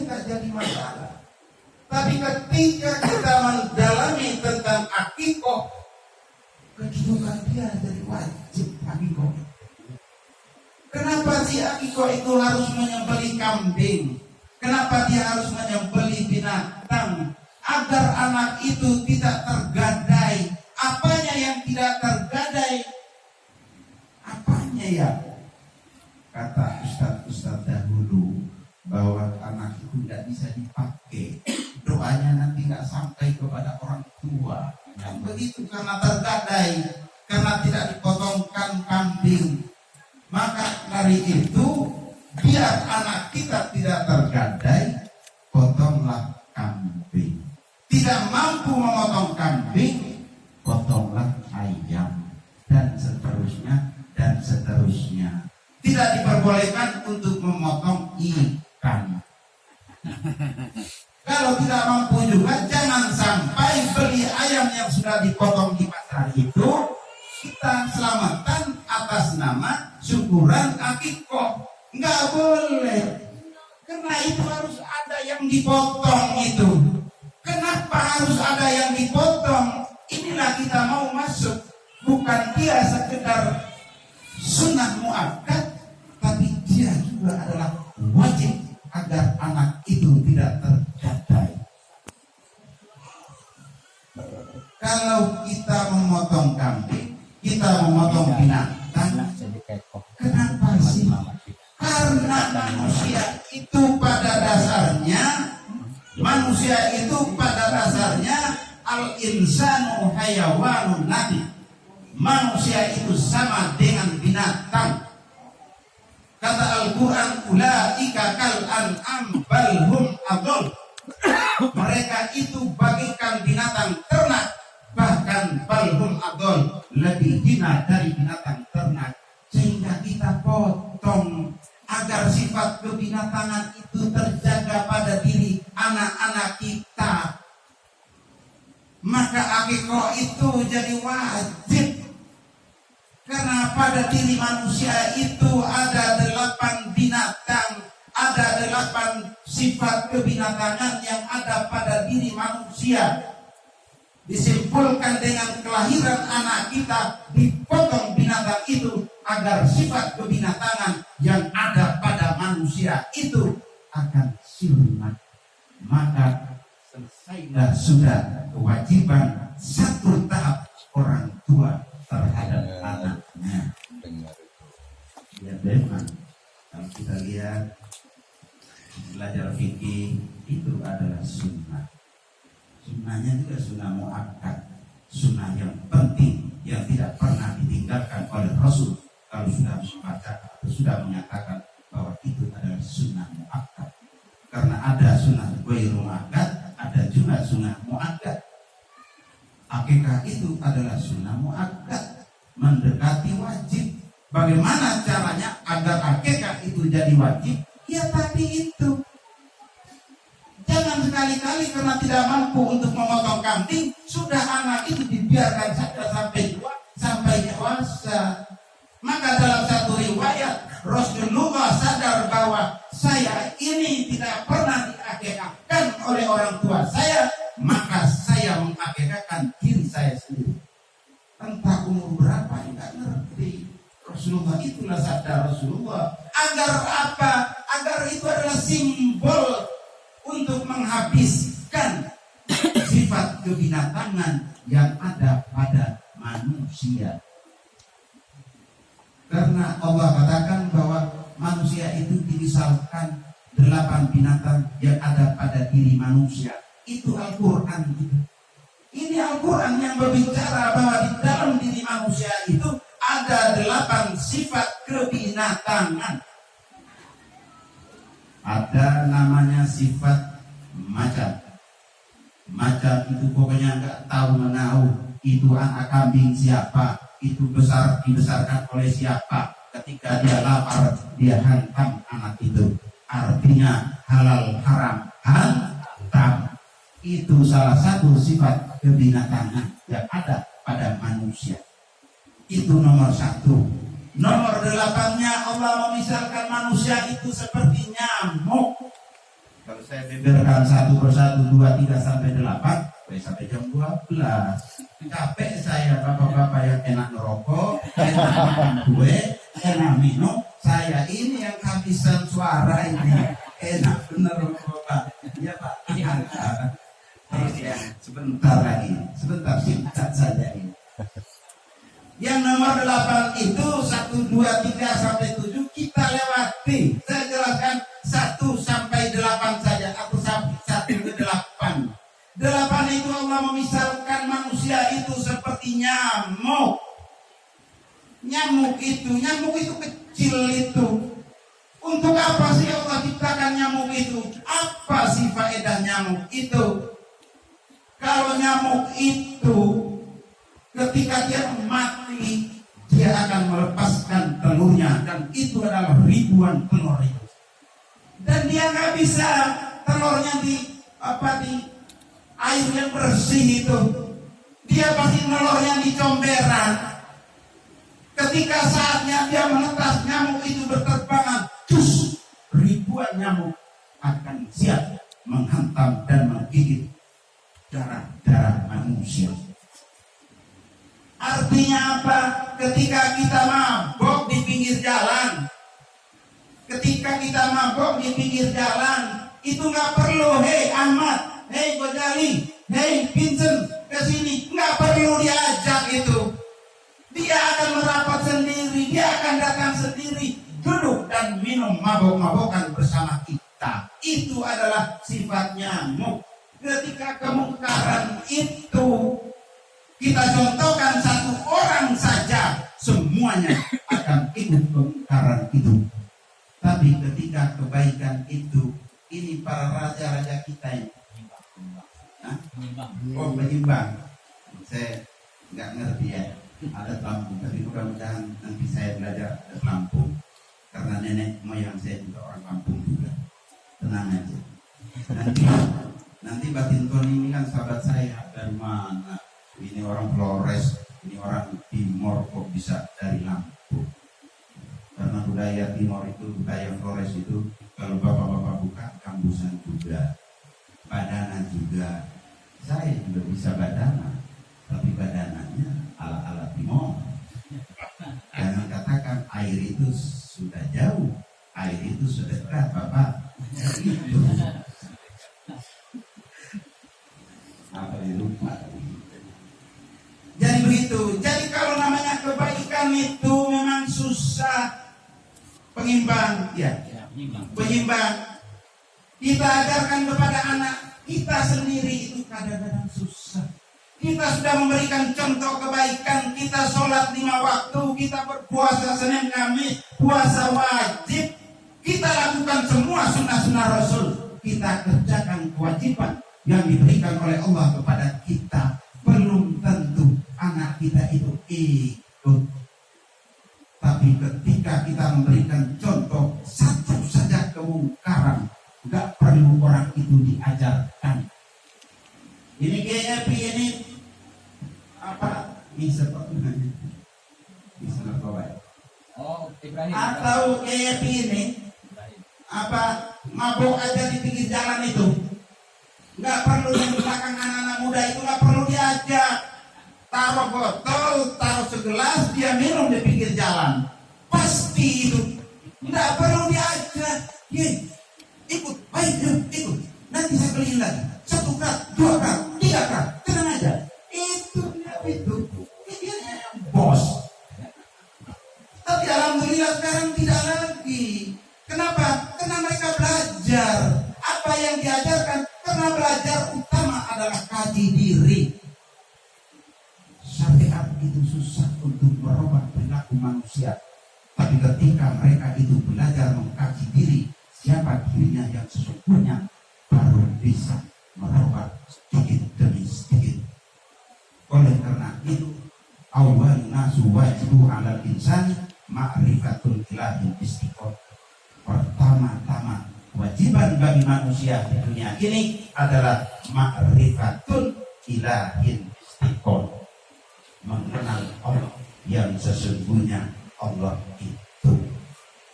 nggak jadi masalah. Tapi ketika kita mendalami tentang akikoh, kedudukan dia jadi wajib akikoh. Kenapa si akikoh itu harus menyembelih kambing? Kenapa dia harus menyembelih binatang? Agar anak itu tidak tergadai. Apanya yang tidak tergadai? Apanya ya? Kata ustaz-ustaz dahulu bahwa anak itu tidak bisa dipakai. Doanya nanti nggak sampai kepada orang tua. Yang begitu karena tergadai, karena tidak dipotongkan kambing. Maka dari itu, biar anak kita tidak tergadai, potonglah kambing. Tidak mampu memotong kambing, potonglah ayam, dan seterusnya, dan seterusnya. Tidak diperbolehkan untuk memotong ikan. Kalau tidak mampu juga, jangan sampai beli ayam yang sudah dipotong di pasar itu, kita selamatkan atas nama syukuran akikoh. Nggak boleh. Karena itu harus ada yang dipotong itu. Kenapa harus ada yang dipotong? Inilah kita mau masuk. Bukan dia sekedar sunnah muakkad, tapi dia juga adalah wajib agar anak itu tidak tergadai. Kalau kita memotong kambing, kita memotong binatang, kenapa sih? Karena manusia itu pada dasarnya al-insanu hayawanun nabi. Manusia itu sama dengan binatang. Kata Al-Quran, ulaika kal an'am bal hum adall. Mereka itu bagaikan binatang ternak, bahkan bal hum adall, lebih hina dari binatang ternak. Sehingga kita potong agar sifat kebinatangan itu terjaga pada diri anak-anak kita. Maka akikoh itu jadi wajib. Karena pada diri manusia itu ada 8 binatang, ada 8 sifat kebinatangan yang ada pada diri manusia. Disimpulkan dengan kelahiran anak kita, dipotong binatang itu agar sifat kebinatangan yang ada pada manusia itu akan sirna. Maka selesailah sudah kewajiban satu tahap orang tua terhadap anaknya. Ya memang kalau kita lihat belajar fikih itu adalah sunnah. Sunnahnya juga sunnah muakkad, sunnah yang penting yang tidak pernah ditinggalkan oleh Rasul. Kalau sudah membaca atau sudah menyatakan bahwa itu adalah sunnah muakkad. Karena ada sunnah ghairu muakkad, ada juga sunnah muakkad. Akikah itu adalah sunnah muakkad, mendekati wajib. Bagaimana caranya agar akikah itu jadi wajib? Ya tadi itu. Jangan sekali-kali karena tidak mampu untuk memotong kambing, sudah anak itu dibiarkan saja sampai dewasa. Maka dalam satu riwayat, Rasulullah sadar bahwa saya ini tidak pernah diakikahkan oleh orang tua saya, maka saya mengakikahkan diri saya sendiri. Entah umur berapa, enggak ngerti. Rasulullah itulah sadar Rasulullah. Agar apa? Agar itu adalah simbol untuk menghabiskan sifat kebinatangan yang ada pada manusia. Karena Allah katakan bahwa manusia itu dimisalkan 8 binatang yang ada pada diri manusia. Itu Al-Quran. Ini Al-Quran yang berbicara bahwa di dalam diri manusia itu ada 8 sifat kebinatangan. Ada namanya sifat macam. Macam itu pokoknya nggak tahu menahu. Itu anak kambing siapa, itu dibesarkan oleh siapa. Ketika dia lapar, dia hantam anak itu. Artinya halal haram hantam. Itu salah satu sifat kebinatangan yang ada pada manusia. Itu nomor 1. Nomor 8-nya Allah memisalkan manusia itu seperti nyamuk. Kalau saya beberkan 1 per 1, 2, 3 sampai 8, sampai jam 12. Capek saya bapak-bapak yang enak ngerokok, enak makan kue, enak minum. Saya ini yang kehabisan suara ini. Enak bener bapak. Iya pak. Sebentar lagi, sebentar singkat saja ini. Yang nomor 8 itu 1, 2, 3 sampai 7 kita lewati. Saya jelaskan 1 sampai 8 saja atau 1 ke 8. 8 itu Allah memisalkan manusia itu seperti nyamuk. Nyamuk itu kecil itu. Untuk apa sih Allah ciptakan nyamuk itu? Apa sih faedah nyamuk itu? Kalau nyamuk itu ketika dia mati, dia akan melepaskan telurnya, dan itu adalah ribuan telur itu. Dan dia nggak bisa telurnya di air yang bersih itu. Dia pasti telurnya di comberan. Ketika saatnya dia menetas, nyamuk itu berterbangan, ribuan nyamuk akan siap menghantam dan menggigit darah manusia. Artinya apa? Ketika kita mabok di pinggir jalan, itu nggak perlu, hei Ahmad, hei Gojali, hei Vincent, kesini, nggak perlu diajak itu. Dia akan merapat sendiri, dia akan datang sendiri, duduk dan minum mabok-mabokan bersama kita. Itu adalah sifat nyamuk. Ketika kemungkaran itu kita contohkan 1 orang saja, semuanya akan ikut kemungkaran itu. Tapi ketika kebaikan itu, ini para raja-raja kita ini menyimbang. Saya nggak ngerti ya, ada Lampung, tapi mudah-mudahan nanti saya belajar ada Lampung, karena nenek moyang saya juga orang Lampung juga. Tenang aja. Nanti Batin Tony ini kan sahabat saya dari mana? Ini orang Flores, ini orang Timor, kok bisa dari Lampung? Karena budaya Timor itu, budaya Flores itu, kalau bapak-bapak buka, kambusan juga, badanan juga. Saya juga bisa badanan, tapi badanannya ala-ala Timor. Jangan katakan air itu sudah jauh, air itu sudah dekat, bapak. Itu. Apa lupa? Jadi begitu. Jadi kalau namanya kebaikan itu memang susah. Pengimbang, ya. Pengimbang. Kita ajarkan kepada anak kita sendiri itu kadang-kadang susah. Kita sudah memberikan contoh kebaikan. Kita sholat 5 waktu, kita berpuasa Senin Kamis, puasa wajib. Kita lakukan semua sunnah-sunnah Rasul. Kita kerjakan kewajiban yang diberikan oleh Allah kepada kita. Belum tentu anak kita itu ikut. Tapi ketika kita memberikan contoh 1 saja kemungkaran, nggak perlu orang itu diajarkan. Ini GEP ini apa? Bisa Ibrahim. Atau GEP ini apa? Mabok aja di pinggir jalan itu. Nggak perlu yang belakang anak-anak muda itu nggak perlu diajak. Taruh botol, taruh segelas, dia minum di pinggir jalan. Pasti itu. Nggak perlu diajak. Ikut, baik, ikut. Nanti saya beliin lagi. 1 krat, 2 krat, 3 krat. Tenang aja. Itu. Dia bos. Tapi alhamdulillah sekarang tidak lagi. Kenapa? Karena mereka belajar. Apa yang diajarkan? Karena belajar utama adalah kaji diri. Syariat itu susah untuk merubah perilaku manusia. Tapi ketika mereka itu belajar mengkaji diri, siapa dirinya yang sesungguhnya, baru bisa merubah sedikit demi sedikit. Oleh karena itu, awal nasu wajibu ala insani ma'rifatul ilahi istiqomah. Pertama-tama kewajiban bagi manusia di dunia ini adalah ma'rifatul ilahi istiqomah. Mengenal Allah yang sesungguhnya Allah itu.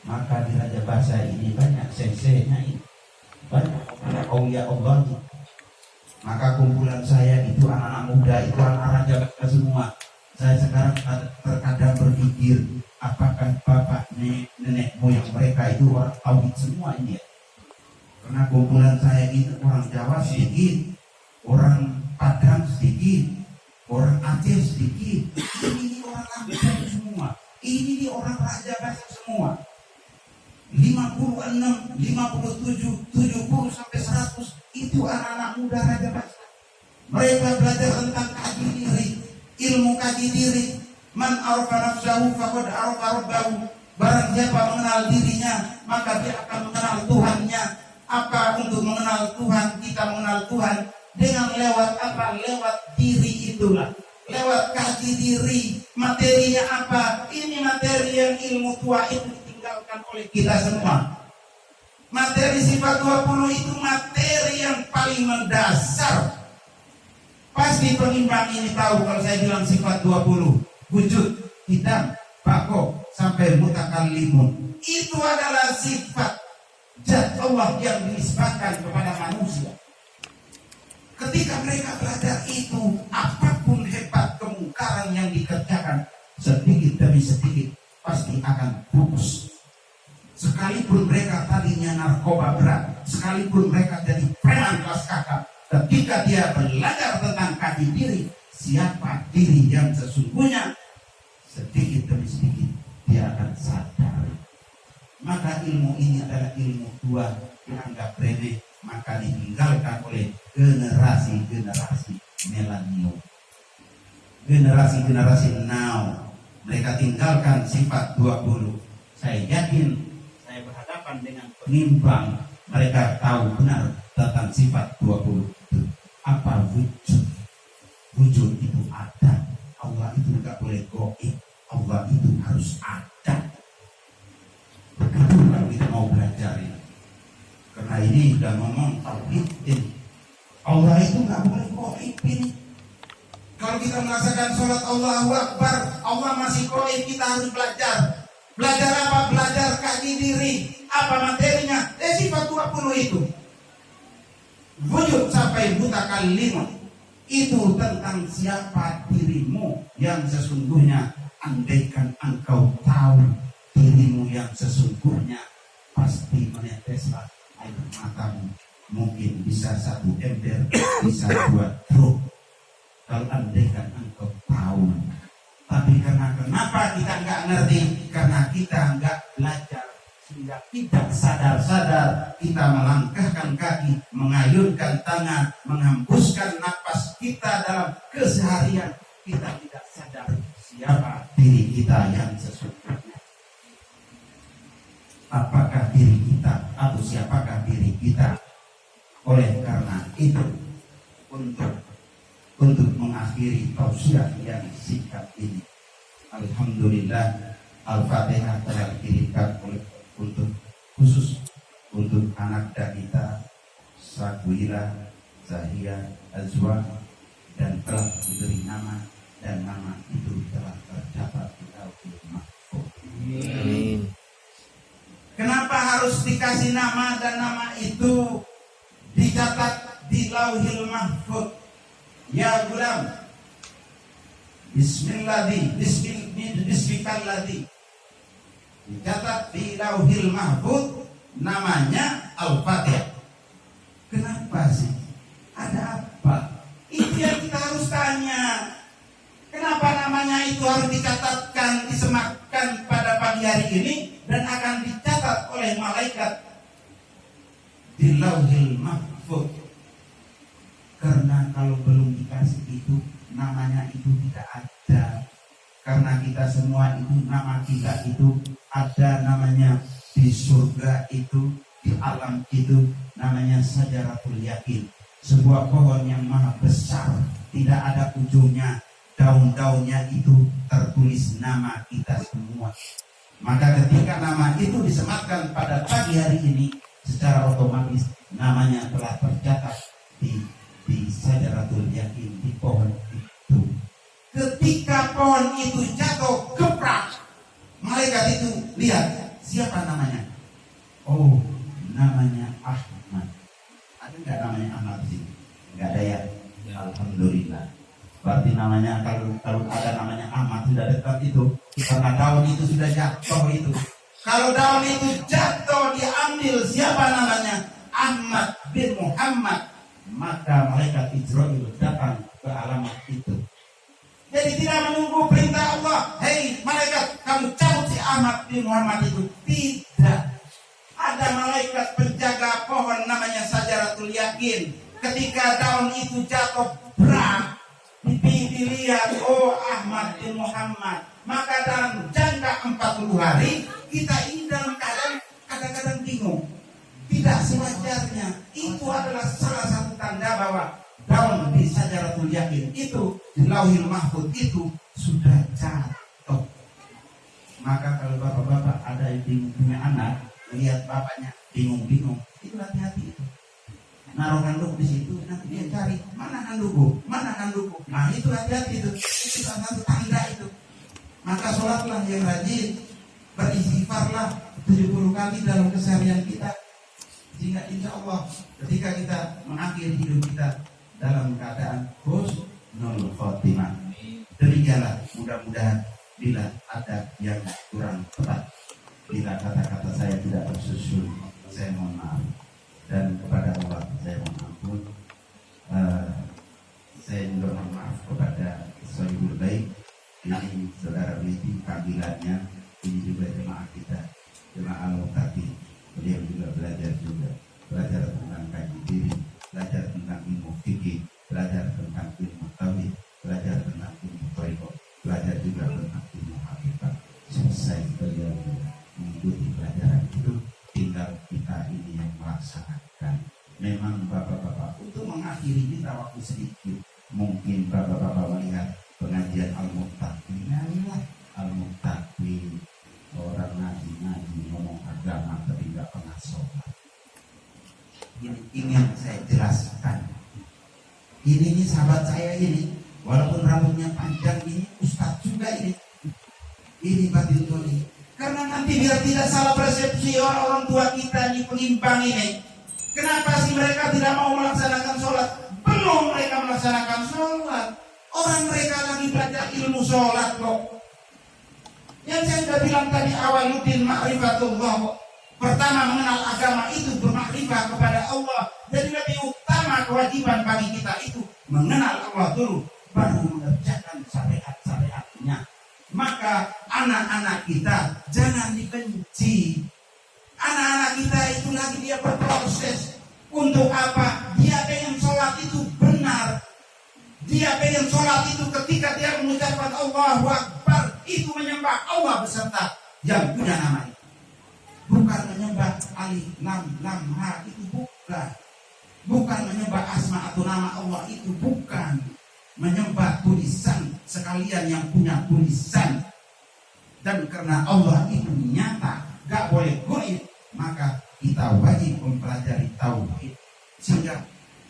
Maka di Raja Bahasa ini banyak senseinya ini. Banyak aulia Allah. Maka kumpulan saya itu anak-anak muda, itu anak-anak raja semua. Saya sekarang terkadang berpikir, apakah bapak nenek moyang mereka itu orang tauhid semua ini ya? Karena kumpulan saya ini orang Jawa sedikit, orang Padang sedikit, orang Aceh sedikit. Ini orang Lampung semua. Ini orang Raja Basah semua. 56, 57, 70 sampai 100 itu anak-anak muda Raja Basah. Mereka belajar tentang kaji diri, ilmu kaji diri. Man arafa nafsahu faqad arafa rabbahu. Barang siapa mengenal dirinya, maka dia akan mengenal Tuhannya. Apa untuk mengenal Tuhan? Kita mengenal Tuhan dengan lewat apa? Lewat diri itulah. Lewat kaji diri. Materinya apa? Ini materi yang ilmu tua itu ditinggalkan oleh kita semua. Materi sifat 20 itu materi yang paling mendasar. Pasti pengimbang ini tahu kalau saya bilang sifat 20. Wujud, hitam, bako, sampai mutakallimun. Itu adalah sifat zat Allah yang dinisbahkan kepada manusia. Ketika mereka belajar itu, apapun hebat kemungkaran yang dikerjakan, sedikit demi sedikit pasti akan putus. Sekalipun mereka tadinya narkoba berat, sekalipun mereka jadi preman kelas kakap, ketika dia belajar tentang kaji diri, siapa diri yang sesungguhnya, sedikit demi sedikit dia akan sadar. Maka ilmu ini adalah ilmu tua, dianggap remeh, maka ditinggalkan oleh generasi-generasi milenium. Generasi-generasi now, mereka tinggalkan sifat 20. Saya yakin, saya berhadapan dengan penimbang, mereka tahu benar tentang sifat 20 itu. Apa wujud? Wujud itu ada. Allah itu tidak boleh goib. Allah itu harus ada. Begitu kalau kita mau belajar ini. Karena ini sudah ngomong tauhid ini. Allah itu nggak boleh goib ini. Kalau kita merasakan sholat Allahu Akbar, Allah masih goib, kita harus belajar. Belajar apa? Belajar kaji diri. Apa materinya? Sifat 20 itu. Wujud sampai mutakallim. Itu tentang siapa dirimu yang sesungguhnya. Andaikan engkau tahu dirimu yang sesungguhnya, pasti meneteslah air matamu. Mungkin bisa 1 ember, bisa 2 truk. Kalau andaikan engkau tahu. Tapi karena kenapa kita nggak ngerti? Karena kita nggak belajar. Sehingga tidak sadar-sadar kita melangkahkan kaki, mengayunkan tangan, menghembuskan napas kita dalam keseharian. Kita tidak sadar siapa diri kita yang sesungguhnya. Apakah diri kita atau siapakah diri kita? Oleh karena itu, untuk mengakhiri tausiah yang singkat ini, alhamdulillah Al-Fatihah telah dikirimkan untuk khusus untuk anak kita Saguira Zahia Azwa, dan telah diberi nama, dan nama itu telah tercatat di Lauhul Mahfuz. Amin. Kenapa harus dikasih nama dan nama itu dicatat di Lauhul Mahfuz? Ya gulam, Bismillalladzi dicatat di Lauhul Mahfuz, namanya Al-Fatihah. Kenapa sih? Ada apa? Itu yang kita harus tanya. Kenapa namanya itu harus dicatatkan, disematkan pada pagi hari ini dan akan dicatat oleh malaikat di Lauhul Mahfuz? Karena kalau belum dikasih itu, namanya itu tidak ada. Karena kita semua itu, nama kita itu ada namanya di surga itu, di alam itu, namanya Syajaratul Yakin. Sebuah pohon yang maha besar, tidak ada ujungnya. Daun-daunnya itu tertulis nama kita semua. Maka ketika nama itu disematkan pada pagi hari ini, secara otomatis namanya telah tercatat di Syajaratul Yakin, di pohon itu. Ketika pohon itu jatuh keprak, malaikat itu lihat siapa namanya. Oh, namanya Ahmad. Ada nggak namanya amat di sini? Nggak ada ya. Alhamdulillah. Berarti namanya kalau ada namanya amat sudah dekat itu, karena daun itu sudah jatuh itu. Kalau daun itu jatuh diambil siapa namanya? Ahmad bin Muhammad, maka malaikat Israil datang ke alamat itu. Jadi tidak menunggu perintah Allah. Hei malaikat, kamu cabut si Ahmad bin Muhammad itu. Tidak. Ada malaikat penjaga pohon namanya Sajaratul Yakin. Ketika daun itu jatuh berat, dilihat, oh Ahmad bin Muhammad. Maka dalam jangka 40 hari kita ini dalam keadaan kadang-kadang bingung. Tidak sewajarnya. Itu adalah salah satu tanda bahwa daun di Sajaratul Yakin itu, di Lauhil Mahfuz itu sudah jatuh. Maka kalau bapak-bapak ada yang bingung punya anak, lihat bapaknya bingung-bingung, itu hati-hati itu. Naruh handuk di situ, nanti dia cari mana handukku. Nah itu hati-hati itu salah satu tanda itu. Maka sholatlah yang rajin, beristighfarlah 70 kali dalam keseharian kita, sehingga insya Allah ketika kita mengakhiri hidup kita dalam keadaan husnul khotimah. Demikianlah, mudah-mudahan bila ada yang kurang tepat, bila kata-kata saya tidak tersusun, saya mohon maaf. Dan kepada Allah saya mohon ampun. Saya juga mohon maaf kepada Sohibul Baik. Ini saudara Widi, panggilannya ini juga jemaah kita, jemaah Al-Muqtadi. Beliau juga belajar tentang kaji diri, belajar tentang ilmu fikih, belajar tentang ilmu tauhid, belajar tentang ilmu thariqah, belajar juga tentang ilmu hakikat. Selesai beliau mengikuti pelajaran itu, tinggal kita ini yang melaksanakan. Memang bapak-bapak untuk mengakhiri kita waktu sedikit, mungkin bapak-bapak melihat pengajian Al-Muqtadi. Al-Muqtadi orang ngaji ngomong agama tapi nggak pernah sholat. Ini yang saya jelaskan. Ini sahabat saya ini, walaupun rambutnya panjang ini, ustadz juga ini. Ini batin toli. Karena nanti biar tidak salah persepsi orang tua kita ini pengimbang ini. Kenapa sih mereka tidak mau melaksanakan sholat? Belum mereka melaksanakan sholat. Orang mereka lagi belajar ilmu sholat kok. Yang saya sudah bilang tadi, awaluddin ma'rifatullah. Pertama mengenal agama itu bermakrifat kepada Allah. Jadi lebih utama kewajiban bagi kita itu mengenal Allah dulu, baru mengerjakan syariat-syariatnya. Maka anak-anak kita jangan dibenci. Anak-anak kita itu lagi dia berproses. Untuk apa? Dia pengen sholat itu benar. Dia pengen sholat itu ketika dia mengucapkan Allahu Akbar, itu menyembah Allah beserta yang punya nama itu. Bukan menyembah alif lam ha, itu bukan. Bukan menyembah asma atau nama Allah, itu bukan. Menyembah tulisan sekalian yang punya tulisan. Dan karena Allah itu nyata, gak boleh goib, maka kita wajib mempelajari tauhid. Sehingga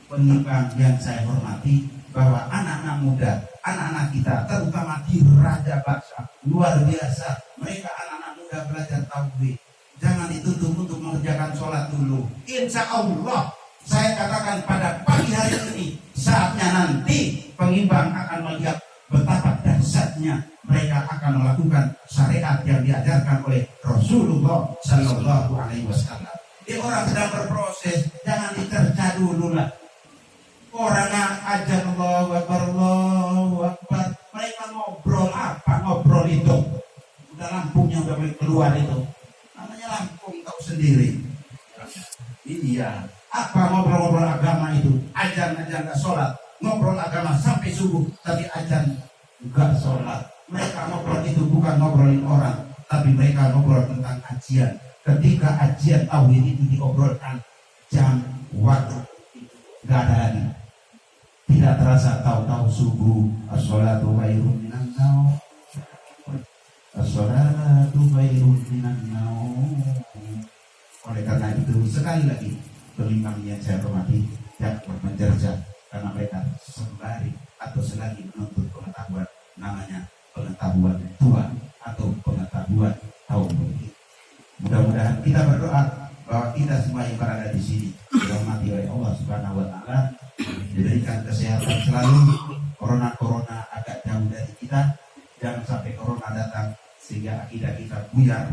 penyimpang yang saya hormati, bahwa anak-anak muda, anak-anak kita terutama di Raja Baksa, luar biasa. Mereka anak-anak muda belajar tauhid. Jangan dituntut untuk mengerjakan sholat dulu. Insya Allah saya katakan pada pagi hari ini, saatnya nanti pengimbang akan melihat betapa dahsyatnya mereka akan melakukan syariat yang diajarkan oleh Rasulullah Sallallahu Alaihi Wasallam. Di orang sedang berproses, jangan diterca dulu lah. Orangnya ajar Allahu Akbar, mereka ngobrol apa? Ngobrol itu udah lampunya udah boleh keluar itu, namanya Lampung, tahu sendiri. Iya, apa ngobrol-ngobrol agama itu? Ajan nggak sholat, ngobrol agama sampai subuh, tapi ajan nggak sholat. Mereka ngobrol itu bukan ngobrolin orang, tapi mereka ngobrol tentang ajian. Ketika ajian tauhid itu diobrolkan, jam waktu nggak ada lagi. Tidak terasa tahu-tahu subuh, as-sholatu khairun minan naum. As-sholatu khairun minan naum. Oleh karena itu, sekali lagi pengimbang yang saya hormati, jangan menjerjah, karena mereka sembari atau selagi menuntut pengetahuan, namanya pengetahuan tua atau pengetahuan tauhid. Mudah-mudahan kita berdoa bahwa kita semua yang berada di sini dirahmati oleh Allah Subhanahu Subhanahu wa taala diberikan kesehatan selalu, corona agak jauh dari kita, jangan sampai corona datang sehingga akidah kita buyar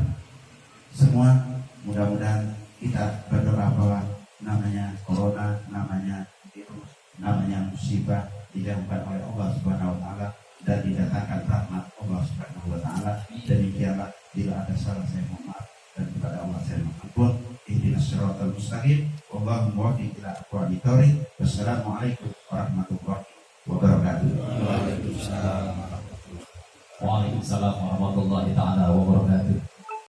semua. Mudah-mudahan kita berdoa bahwa namanya corona, namanya virus, namanya musibah dijauhkan oleh Allah Subhanahu wa taala dan didatangkan rahmat Allah Subhanahu wa taala. Demikianlah, bila ada salah saya mohon maaf dan kepada Allah saya mohon ampun. Ihdinas siratal mustaqim, wallahu muwaffiq ila aqwamit thoriq. Wassalamualaikum warahmatullahi wabarakatuh. Waalaikumsalam warahmatullahi taala wabarakatuh.